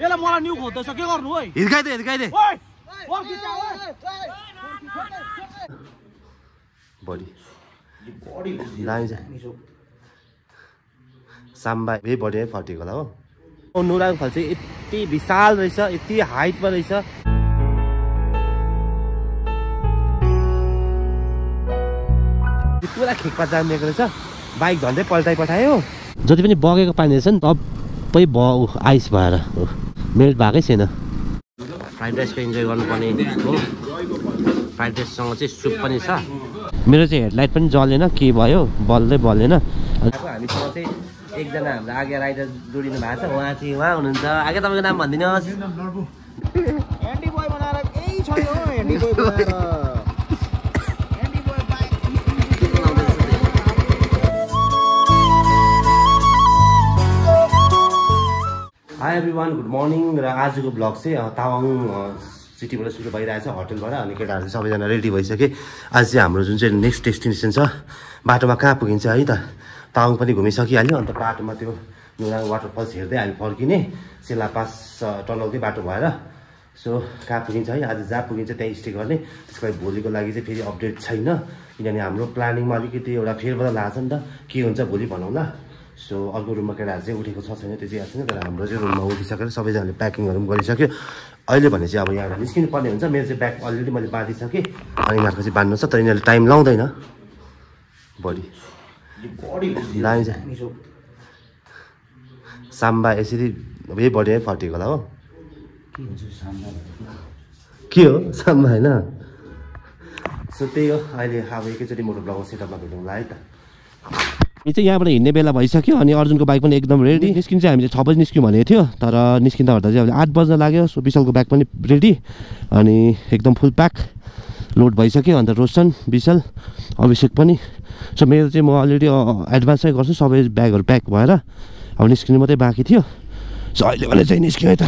यसलाई मलाई न्यू खोज्दैछ के गर्नु ओइ हिर्काइदे ओइ बर्खिचा ओइ बडी दामी छ साम्बा यही बडी फटेको होला हो नुराङ फल चाहिँ यति विशाल रहेछ यति हाइटमा रहेछ पुरा खेकपा जामिएको रहेछ बाइक झन्डै पल्टायो जति पनि बगेको पानी रहेछ नि सबै आइस भएर मेल्ट भएकै छैन फ्राइड राइसको इन्जोय गर्नुपर्ने हो फ्राइड राइससँग चाहिँ सुप पनि छ मेरो चाहिँ हेडलाइट पनि जलेन के भयो बल्दैन हामीसँग चाहिँ एकजना हाम्रो आगे राइडर जोडिनु भएको छ उहाँ चाहिँ उहाँ हुनुहुन्छ आगे तपाईँको नाम भनिदिनुहोस् एन्डी बोय बनाएर केही छैन हो एन्डी बोय बनाएर हाई एभ्रिवान गुड मर्निङ र आजको ब्लग चाहिँ तावाङ सिटीबाट सुरु भइरहेछ होटलबाट अनि केटाहरू चाहिँ सबैजना रेडी भइसके आज चाहिँ हाम्रो जुन चाहिँ नेक्स्ट डेस्टिनेसन छ बाटोमा कहाँ पुगिन्छ है त तावाङ पनि घुमिसकिहाल्यो अन्त बाटोमा त्यो नुराङ वाटरफल्स हेर्दै हामी फर्किने सेलापास टनलकै बाटो भएर सो कहाँ पुगिन्छ है आज जहाँ पुगिन्छ त्यहीँ स्टे गर्ने त्यसको लागि भोलिको लागि चाहिँ फेरि अपडेट छैन किनभने हाम्रो प्लानिङमा अलिकति एउटा फेरबदल आएको छ नि त के हुन्छ भोलि भनौँला सो अर्को रुममा केटाहरू चाहिँ उठेको छ छैन त्यो चाहिँ याद छैन तर हाम्रो चाहिँ रुममा उठिसकेर सबैजनाले प्याकिङहरू पनि गरिसक्यो अहिले भने चाहिँ अब यहाँबाट निस्किनु पर्ने हुन्छ मेरो चाहिँ ब्याग अलरेडी मैले बाँधिसकेँ अनि यिनीहरूको चाहिँ बाँध्नु छ तर यिनीहरूले टाइम लाउँदैन बडी दामी छ साम्बा यसरी यही बडी फटेको होला हो के हो साम्बा होइन सो त्यही हो अहिले अब एकैचोटि मोटर ब्लगको सेटअपमा भेटौँला है त यो चाहिँ यहाँबाट हिँड्ने बेला भइसक्यो अनि अर्जुनको बाइक पनि एकदम रेडी निस्किनु चाहिँ हामीले 6 बजी निस्क्यौँ भनेको थियो तर निस्किँदा चाहिँ अहिले 8 बज्न लाग्यो सो विशालको बाइक पनि रेडी अनि एकदम फुल प्याक लोड भइसक्यो अन्त रोशन विशाल अभिषेक पनि सो मेरो चाहिँ म अलरेडी एडभान्सै गर्छु सबै ब्यागहरू प्याक भएर अब निस्किनु मात्रै बाँकी थियो सो अहिले भने चाहिँ निस्क्यो है त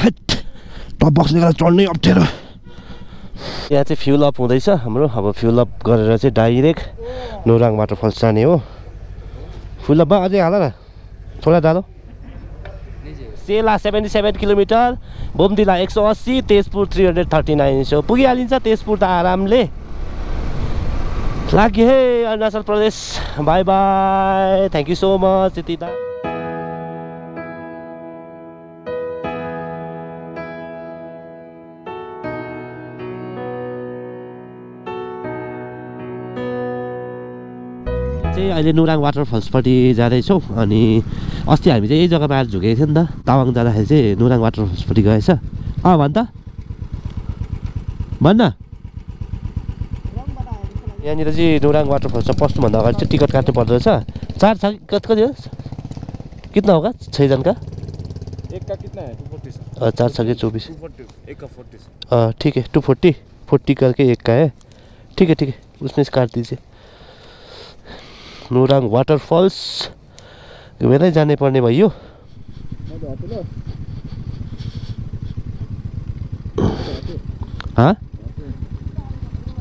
टप बक्सले गर्दा चढ्नै अप्ठ्यारो यहाँ चाहिँ फ्युल अप हुँदैछ हाम्रो अब फ्युल अप गरेर चाहिँ डाइरेक्ट नुराङ वाटरफल्स जाने हो फुल अप अझै हाल न थोडा डालो सेला 77 किलोमिटर बोमदिला 180 तेजपुर 339 सो पुगिहालिन्छ तेजपुर त आरामले लाग्यो है Arunachal Pradesh by by thank you so much यति त चाहिँ अहिले नुराङ वाटरफल्सपट्टि जाँदैछौँ अनि अस्ति हामी चाहिँ यही जग्गामा आएर झुकेको थियो नि त तावाङ जाँदाखेरि चाहिँ नुराङ वाटरफल्सपट्टि गएछ भन् त भन्न यहाँनिर चाहिँ नुराङ वाटरफल्समा पस्नुभन्दा अगाडि चाहिँ टिकट काट्नु पर्दो रहेछ 4 छ कति हो कितना होगा 6 जन का एक का कितना है 240 4 छ कि 24 एक का 40 ठीक है 240 करके एक का है ठीक है उसमें से काट दीजिए नुराङ वाटरफल्स घुमेरै जाने पर्ने भयो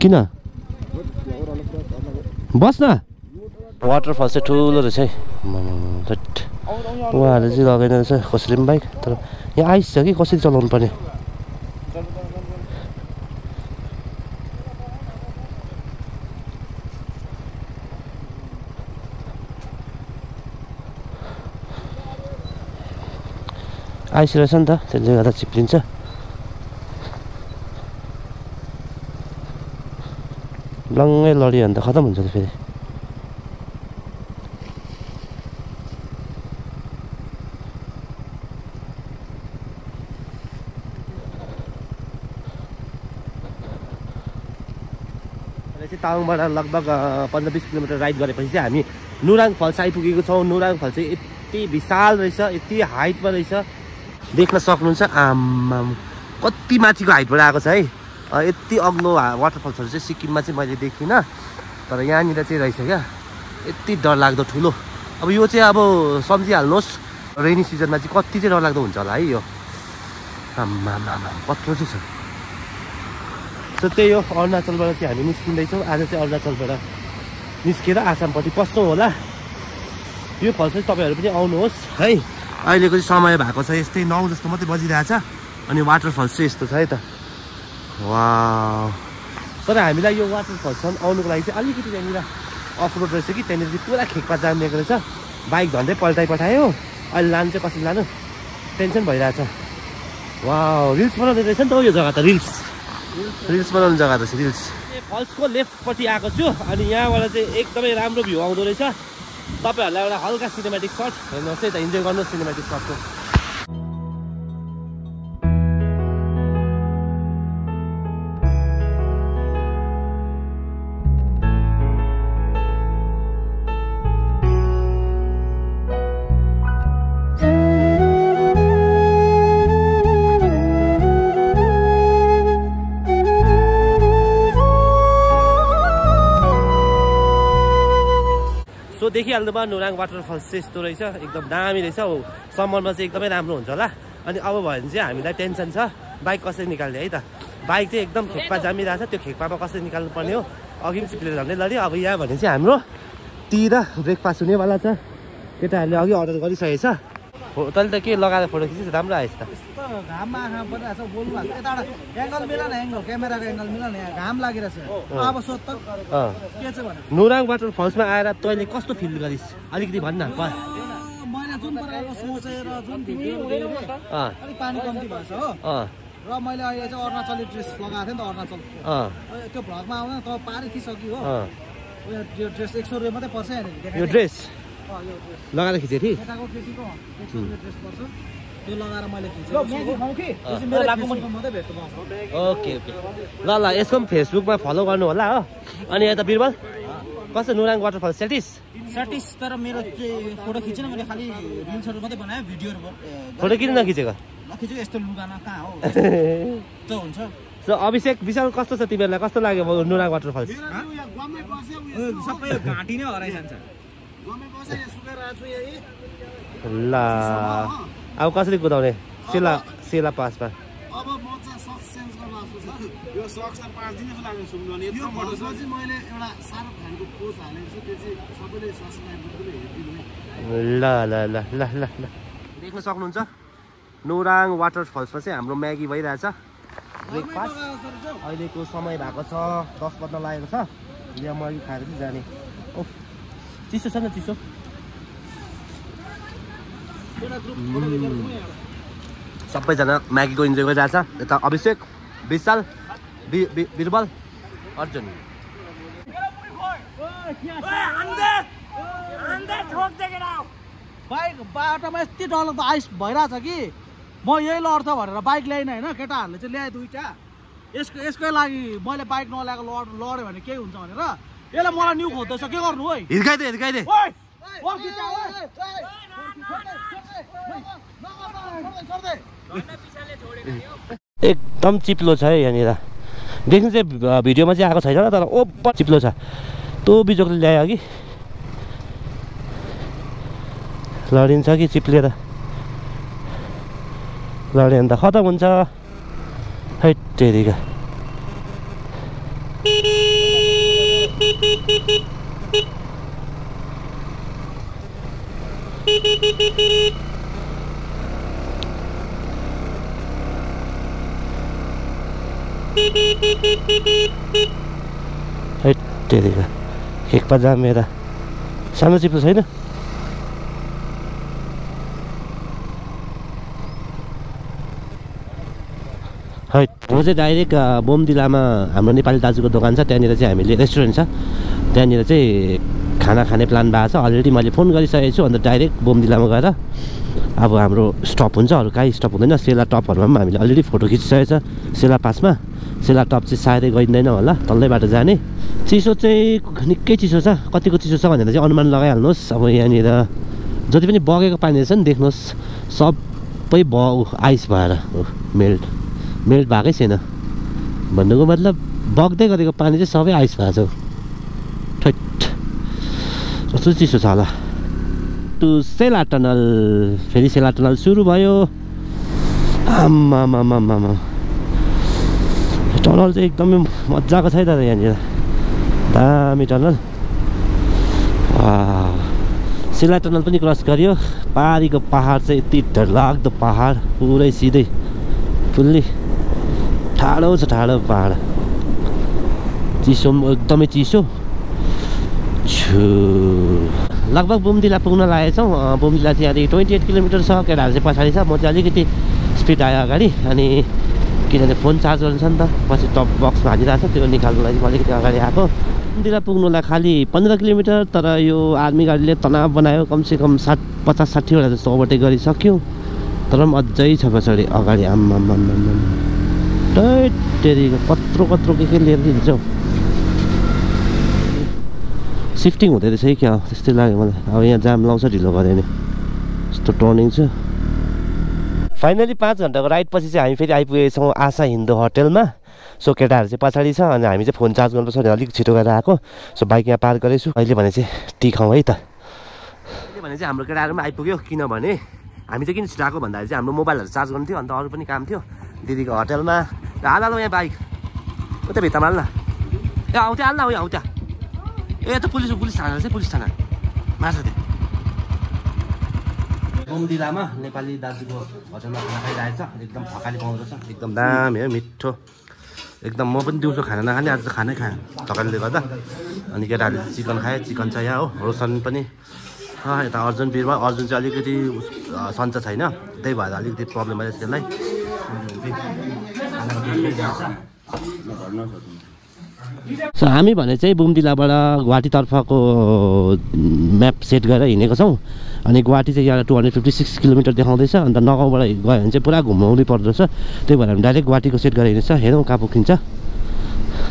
किन बस न वाटरफल्स चाहिँ ठुलो रहेछ है उहाँहरूले चाहिँ लगाइदिँदो रहेछ कसैले पनि बाइक तर यहाँ आइस छ कि कसरी चलाउनु पर्ने आइस रहेछ नि त त्यसले गर्दा चिप्लिन्छ लङ्गै लड्यो भने त खतम हुन्छ त फेरि तावाङबाट लगभग 15-20 किलोमिटर राइड गरेपछि चाहिँ हामी नुराङ फल्स आइपुगेको छौँ नुराङ फल्स चाहिँ यति विशाल रहेछ यति हाइटमा रहेछ देख्न सक्नुहुन्छ आम्मा कति माथिको हाइटबाट आएको छ है यति अग्लो वाटरफल्सहरू चाहिँ सिक्किममा चाहिँ मैले देखिनँ तर यहाँनिर चाहिँ रहेछ क्या यति डरलाग्दो ठुलो अब यो चाहिँ अब सम्झिहाल्नुहोस् रेनी सिजनमा चाहिँ कति चाहिँ डरलाग्दो हुन्छ होला है यो आम्मा कत्रो चाहिँ छ सो त्यही हो अरुणाचलबाट चाहिँ हामी निस्किँदैछौँ आज चाहिँ अरुणाचलबाट निस्केर आसामपट्टि पस्छौँ होला यो फल्स चाहिँ तपाईँहरू पनि आउनुहोस् है अहिलेको चाहिँ समय भएको छ यस्तै 9 जस्तो मात्रै बजिरहेछ अनि वाटरफल चाहिँ यस्तो छ है त वाउ तर हामीलाई यो वाटरफलसम्म आउनुको लागि चाहिँ अलिकति त्यहाँनिर अफ रोड रहेछ कि त्यहाँनिर चाहिँ पुरा खेक्पा जामिएको रहेछ बाइक झन्डै पल्टायो अहिले लानु चाहिँ कसरी लानु टेन्सन भइरहेछ वाउ रिल्स बनाउने रहेछ नि त यो जग्गा त रिल्स बनाउने जग्गा रहेछ रिल्स फल्सको लेफ्टपट्टि आएको छु अनि यहाँबाट चाहिँ एकदमै राम्रो भ्यू आउँदो रहेछ तपाईहरुलाई एउटा हल्का सिनेमेटिक शट हेर्नुहोस् है त इन्जोय गर्नुहोस् सिनेमेटिक शटको देखिहाल्नुमा नोराङ वाटरफल चाहिँ यस्तो रहेछ एकदम दामी रहेछ हो समरमा चाहिँ एकदमै राम्रो हुन्छ होला अनि अब भयो भने चाहिँ हामीलाई टेन्सन छ बाइक कसरी निकाल्ने है त बाइक चाहिँ एकदम खेक्पा जामिरहेछ त्यो खेक्पामा कसरी निकाल्नु पर्ने हो अघि पनि चिप्लेर झन्डै लड्यो अब यहाँ भने चाहिँ हाम्रो टी र ब्रेकफास्ट हुनेवाला छ केटाहरूले अघि अर्डर गरिसकेको छ तैँले त के लगाएर फोटो खिचेछ राम्रो आएछ त घाममा आँखा परिरहेछ बोल्नु भएको यताबाट एङ्गल मिला न एङ्गल क्यामेराको एङ्गल मिला न यहाँ घाम लागिरहेछ अब सोध त के छ भने नोराङ वाटरफल्समा आएर तैँले कस्तो फिल गरिस् अलिकति भन्न मैले जुन प्रकारको सोचेर जुन भिडियो अलिक पानी कम्ती भएछ हो र मैले अहिले चाहिँ अरुणाचली ड्रेस लगाएको थिएँ नि त अरुणाचल त्यो भ्लगमा आउँदैन त पारि खिसक्यो हो यो ड्रेस 100 रुपियाँ मात्रै पर्छ यो ड्रेस लगाएर खिचेको थिएँ केटाको केटीको 100 रुपियाँ ड्रेस पर्छ त्यो लगाएर मैले खिचेको ओके ल यसको पनि फेसबुकमा फलो गर्नु होला हो अनि यता बिरबल कस्तो नोराङ वाटरफल सेटिस तर मेरो चाहिँ फोटो खिचेन मैले खालि रिल्सहरु मात्रै बनाए भिडियोहरु फोटो किन नखिचेको खिचेको यस्तो लुगामा कहाँ हो त्यो हुन्छ सो अभिषेक विशाल कस्तो छ तिमीहरूलाई कस्तो लाग्यो नोराङ वाटरफल सबै घाँटी नै हराइजान्छ ल अब कसरी कुदाउने सेला पासमा अब म चाहिँ सक्स चेन्ज गर्न आएको छ यो सक्स त 5 दिनको लागि सुम्नु यो फोटो चाहिँ मैले एउटा शाहरुख खानको पोज हालेको छु त्यो चाहिँ सबैले सब्स्क्राइब गर्दै हेरिदिनु ल ल ल ल ल ल देख्न सक्नुहुन्छ नोराङ वाटरफल्समा चाहिँ हाम्रो म्यागी भइरहेछ ब्रेकफास्ट अहिलेको समय भएको छ 10 बज्न लागेको छ यहाँ म्यागी खाएर चाहिँ जाने ओह चिसो छ न चिसो सबैजना म्यागीको इन्जोय गरिरहेछ यता अभिषेक विशाल बिरबल अर्जुन बाइक बाटोमा यति डरलाग्दो आइस भइरहेछ कि म यही लड्छ भनेर बाइक ल्याइन होइन केटाहरूले चाहिँ ल्याए दुईटा यसकै लागि मैले बाइक नल्याएको लड्यो भने केही हुन्छ भनेर यसले मलाई न्यू खोज्दैछ के गर्नु है हिर्काइदे एकदम चिप्लो छ है यहाँनिर देख्नु चाहिँ भिडियोमा चाहिँ आएको छैन तर ओभर चिप्लो छ त्यो बिजोकले ल्यायो कि लडिन्छ कि चिप्लेर लड्यो भने त खतम हुन्छ है तेरिका तेरिका खेक्पा जामेर सानो चिप्लो छैन है म चाहिँ डाइरेक्ट बोमदिलामा हाम्रो नेपाली दाजुको दोकान छ त्यहाँनिर चाहिँ हामीले रेस्टुरेन्ट छ त्यहाँनिर चाहिँ खाना खाने प्लान भएको छ अलरेडी मैले फोन गरिसकेको छु अन्त डाइरेक्ट बोमदिलामा गएर अब हाम्रो स्टप हुन्छ अरू कहीँ स्टप हुँदैन सेला टपहरूमा पनि हामीले अलरेडी फोटो खिचिसकेको छ सेला पासमा सेला टप चाहिँ सायदै गइँदैन होला तल्लै बाटो जाने चिसो चाहिँ निकै चिसो छ कतिको चिसो छ भनेर चाहिँ अनुमान लगाइहाल्नुहोस् अब यहाँनिर जति पनि बगेको पानी छ नि देख्नुहोस् सबै आइस भएर मेल्ट भएकै छैन भन्नुको मतलब बग्दै गरेको पानी चाहिँ सबै आइस भएको छ ठैट कस्तो चिसो छ होला टु सेला टनल फेरि सेला टनल सुरु भयो आम्मामामामा टनल चाहिँ एकदमै मजाको छ है त यहाँनिर दामी टनल सेला टनल पनि क्रस गरियो पारीको पहाड चाहिँ यति डरलाग्दो पहाड पुरै सिधै फुल्ली ठाडो छ, ठाडो पहाड, चिसो एकदमै चिसो। लगभग बुमदिला पुग्न लागेको छौँ। बुमदिला चाहिँ यहाँदेखि 28 किलोमिटर छ। केटाहरू चाहिँ पछाडि छ, म चाहिँ अलिकति स्पिड आयो अगाडि। अनि किनभने फोन चार्ज गर्नु छ नि त, पछि टप बक्समा हालिरहेको छ, त्यो निकाल्नु लागि म अलिकति अगाडि आएको। बुमदिला पुग्नुलाई खालि 15 किलोमिटर, तर यो आर्मी गाडीले तनाव बनायो। कमसेकम 50-60वटा जस्तो ओभरटेक गरिसक्यो, तर पनि अझै छ पछाडि अगाडि। आम्मामा टैटेरीको कत्रो के लिएर दिन्छौ। सिफ्टिङ हुँदै रहेछ है, क्या त्यस्तै लाग्यो मलाई। अब यहाँ जाम लाउँछ ढिलो गऱ्यो भने, यस्तो टर्निङ छ। फाइनली 5 घन्टाको राइड पछि चाहिँ हामी फेरि आइपुगेको छौँ आशा हिन्दू होटेलमा। सो केटाहरू चाहिँ पछाडि छ अनि हामी चाहिँ फोन चार्ज गर्नुपर्छ भने अलिक छिटो गरेर आएको। सो बाइक यहाँ पार्क गरेछु। अहिले भने चाहिँ टी खाउँ है त। अहिले भने चाहिँ हाम्रो केटाहरू पनि आइपुग्यो, किनभने हामी चाहिँ किन छिटो आएको भन्दाखेरि चाहिँ हाम्रो मोबाइलहरू चार्ज गर्नु थियो, अन्त अरू पनि काम थियो दिदीको होटेलमा। र हाल यहाँ बाइक उता भित्तामा हाल्न, ए आउँथ्यो हाल्न, उयो आउँथ्यो। ए त पुलिस थाना रहेछ, पुलिस थाना मार्छ त्यो। बुमदिलामा नेपाली दाजुको होटलमा खाना खाइरहेछ। एकदम थकाली पाउँदो छ, एकदम दामी हो, मिठो एकदम। म पनि दिउँसो खाना नखाने, आज त खानै खाएँ थकालीले गर्दा। अनि केटाहरूले चिकन खायो, चिकन छ यहाँ हो। रोशन पनि यता अर्जुन वीरमा, अर्जुन चाहिँ अलिकति सन्चो छैन, त्यही भएर अलिकति प्रब्लम भइरहेछ त्यसलाई। सो हामी भने चाहिँ बुमदिलाबाट गुवाहाटीतर्फको म्याप सेट गरेर हिँडेको छौँ। अनि गुवाहाटी चाहिँ यहाँ 256 किलोमिटर देखाउँदैछ। अन्त नगाउँबाट गयो भने चाहिँ पुरा घुमाउनै पर्दो छ, त्यही भएर हामी डाइरेक्ट गुवाहाटीको सेट गरेर हिँडेछ। हेरौँ कहाँ पुगिन्छ।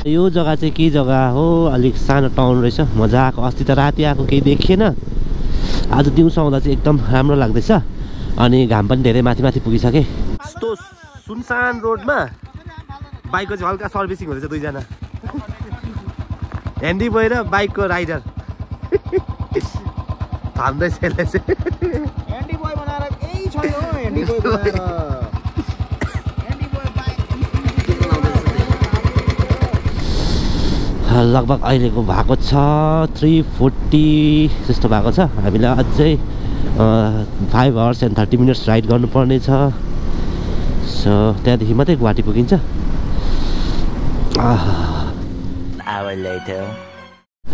यो जग्गा चाहिँ के जग्गा हो, अलिक सानो टाउन रहेछ, मजा आएको। अस्ति त राति आएको केही देखिएन, आज दिउँसो आउँदा चाहिँ एकदम राम्रो लाग्दैछ। अनि घाम पनि धेरै माथि पुगिसके। यस्तो सुनसान रोडमा बाइकको चाहिँ हल्का सर्भिसिङ हुँदैछ। दुईजना ह्यान्डी बोय र बाइकको राइडर थाम्दैछ यसले चाहिँ। ह्यान्डी बोय बनाएर केही छैन हो, ह्यान्डी बोय बनाएर ह्यान्डी बोय बाइक लगभग अहिलेको भएको छ 340 जस्तो भएको छ। हामीलाई अझै 5 hours and 30 minutes राइड गर्नुपर्ने छ। सो त्यहाँदेखि मात्रै गुवाहाटी पुगिन्छ।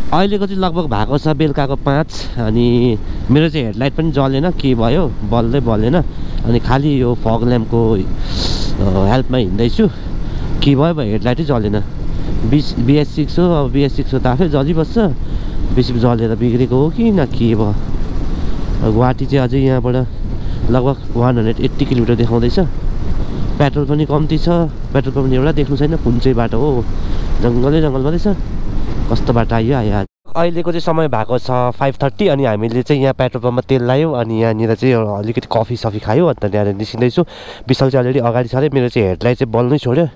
अहिलेको चाहिँ लगभग भएको छ बेलुकाको 5। अनि मेरो चाहिँ हेडलाइट पनि जलेन, के भयो बल्दैन। अनि खालि यो फग ल्याम्पको हेल्पमा हिँड्दैछु, के भयो हेडलाइटै जलेन। BS6 हो, अब BS6 हो त आफै जलिबस्छ, बेसी जलेर बिग्रेको हो कि न के भयो। गुवाहाटी चाहिँ अझै यहाँबाट लगभग 180 किलोमिटर देखाउँदैछ। पेट्रोल पनि कम्ती छ, पेट्रोल पनि एउटा देख्नु छैन, कुन चाहिँ बाटो हो, जङ्गल मात्रै छ। कस्तो बाटो आयो अहिलेको चाहिँ समय भएको छ 5:30। अनि हामीले चाहिँ यहाँ पेट्रोल पम्पमा तेल लायो, अनि यहाँनिर चाहिँ अलिकति कफी खायो। अन्त त्यहाँनिर निस्किँदैछु। विशाल चाहिँ अलरेडी अगाडि छ अरे। मेरो चाहिँ हेडलाइट चाहिँ बल्नै छोड्यो,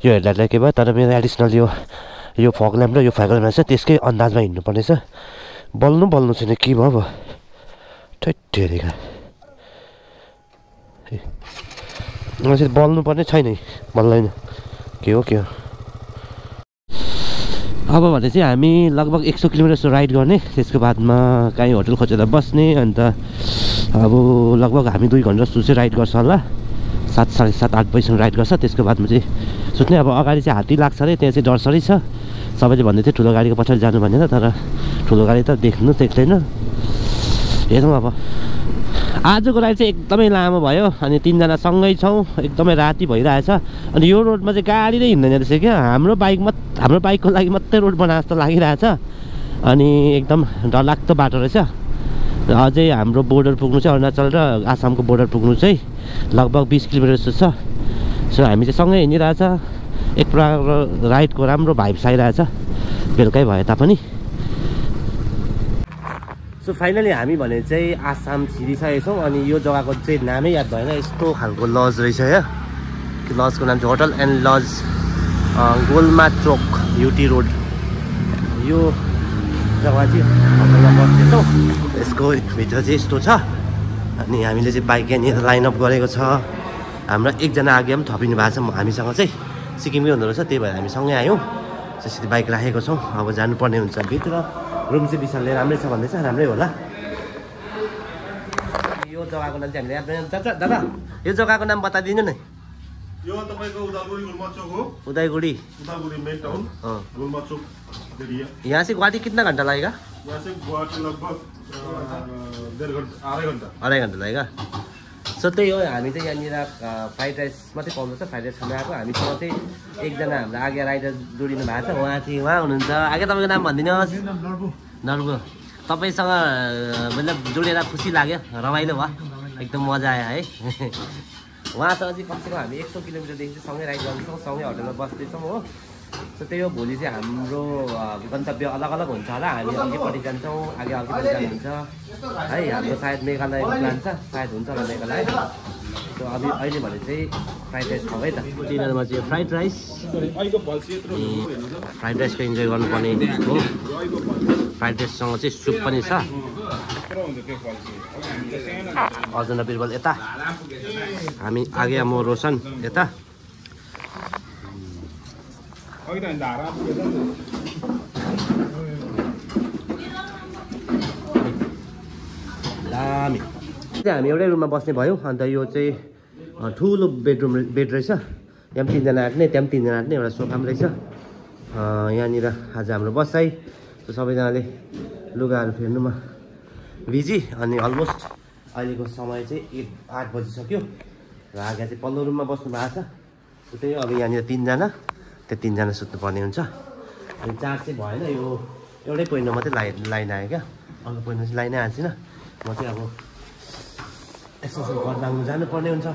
यो हेडलाइटलाई के भयो। तर मेरो एडिसनल यो फग ल्याम्प र यो फाइबर ल्याम्प छ, त्यसकै अन्दाजमा हिँड्नुपर्नेछ। बल्नु छैन, के भयो ठेरेका बल्नु पर्ने छैन, बल्दैन, के हो। अब भने चाहिँ हामी लगभग 100 किलोमिटर जस्तो राइड गर्ने। त्यसको बादमा काहीँ होटल खोजेर बस्ने। अन्त अब लगभग हामी 2 घन्टा जस्तो चाहिँ राइड गर्छ होला, 7, 7:30, 8 बजीसम्म राइड गर्छ। त्यसको बादमा चाहिँ सोच्ने अब अगाडि चाहिँ हात्ती लाग्छ अरे, त्यहाँ चाहिँ डरसरी छ। सबैले भन्दै थियो ठुलो गाडीको पछाडि जानु भनेर, तर ठुलो गाडी त देख्दैन। हेरौँ अब। आजको राइड चाहिँ एकदमै लामो भयो। अनि 3 जना सँगै छौँ, एकदमै राति भइरहेछ। अनि यो रोडमा चाहिँ गाडी नै हिँड्दैन रहेछ क्या। हाम्रो बाइकको लागि मात्रै रोड बनाए जस्तो लागिरहेछ। अनि एकदम डरलाग्दो बाटो रहेछ। अझै हाम्रो बोर्डर पुग्नु चाहिँ अरुणाचल र आसामको बोर्डर पुग्नु चाहिँ लगभग 20 किलोमिटर जस्तो छ। सो हामी चाहिँ सँगै हिँडिरहेछ। एक प्रकारको राइडको राम्रो भाइब्स आइरहेछ, बेलुकै भए तापनि। सो फाइनली हामी भने चाहिँ आसाम छिरिसकेको छौँ। अनि यो जग्गाको चाहिँ नामै याद भएन, यस्तो खालको लज रहेछ यहाँ। लजको नाम चाहिँ होटल एन्ड लज गोलमा चोक युटी रोड। यो जग्गा चाहिँ होटलमा बस्दैछौँ। यसको भित्र चाहिँ यस्तो छ। अनि हामीले चाहिँ बाइक यहाँनिर लाइनअप गरेको छ। हाम्रो एकजना आगे पनि थपिनु भएको छ। हामीसँग चाहिँ सिक्किमकै हुँदो रहेछ, त्यही भएर हामी सँगै आयौँ। त्यसरी बाइक राखेको छौँ। अब जानुपर्ने हुन्छ भित्र। रुम चाहिँ विशालले राम्रै छ भन्दैछ, राम्रै होला। यो जग्गाको नाम चाहिँ हामीले याद भएन। दादा यो जग्गाको नाम बताइदिनु नि। यो तपाईको उदालगुडी गुल्माचोक हो उदयगुडी मेन टाउन गुल्माचोक एरिया यहाँ से गुवाहाटी कितना घंटा लगेगा यहाँ से गुवाहाटी लगभग 1.5 घंटा अढाई घन्टा लगेगा सो त्यही हो हामी चाहिँ यहाँनिर फ्राइड राइस मात्रै पाउँदैछ फ्राइड राइस खान आएको हामीसँग चाहिँ एकजना हाम्रो आगे राइडर जोडिनु भएको छ उहाँ हुनुहुन्छ आगे तपाईँको नाम भनिदिनुहोस् नर्बु तपाईँसँग मतलब जोडेर खुसी लाग्यो रमाइलो भयो एकदम मजा आयो है उहाँसँग चाहिँ कमसेकम हामी 100 किलोमिटरदेखि चाहिँ सँगै राइड गर्दैछौँ सँगै होटलमा बस्दैछौँ हो सो त्यही हो भोलि चाहिँ हाम्रो गन्तव्य अलग अलग हुन्छ होला हामी अघिपट्टि जान्छौँ आगे जानुहुन्छ है हाम्रो सायद मेघालयको प्लान छ सायद हुन्छ होला मेघालय सो अब अहिले भने चाहिँ फ्राइड राइस खाऊ है त डिनरमा चाहिँ फ्राइड राइसको इन्जोय गर्नुपर्ने हो फ्राइड राइससँग चाहिँ सुप पनि छ अर्जुन र बिरबल यता हामी आगे म रोशन यता दामी हामी एउटै रुममा बस्ने भयो अन्त यो चाहिँ ठुलो बेड रहेछ यहाँ पनि 3 जना आँट्ने त्यहाँ पनि 3 जना आँट्ने एउटा सोफा पनि रहेछ यहाँनिर आज हाम्रो बसाइ सबैजनाले लुगाहरू फेर्नुमा बिजी अनि अलमोस्ट अहिलेको समय चाहिँ 8 बजिसक्यो र आगे चाहिँ पल्लो रुममा बस्नु भएको छ त्यही अब यहाँनिर 3 जना त्यो 3 जना सुत्नुपर्ने हुन्छ अनि चार्ज चाहिँ भएन यो एउटै पोइन्टमा मात्रै लाइन आयो क्या अर्को पोइन्टमा चाहिँ लाइनै आएको छैन म चाहिँ अब एक्सर्साइज गर्न जानुपर्ने हुन्छ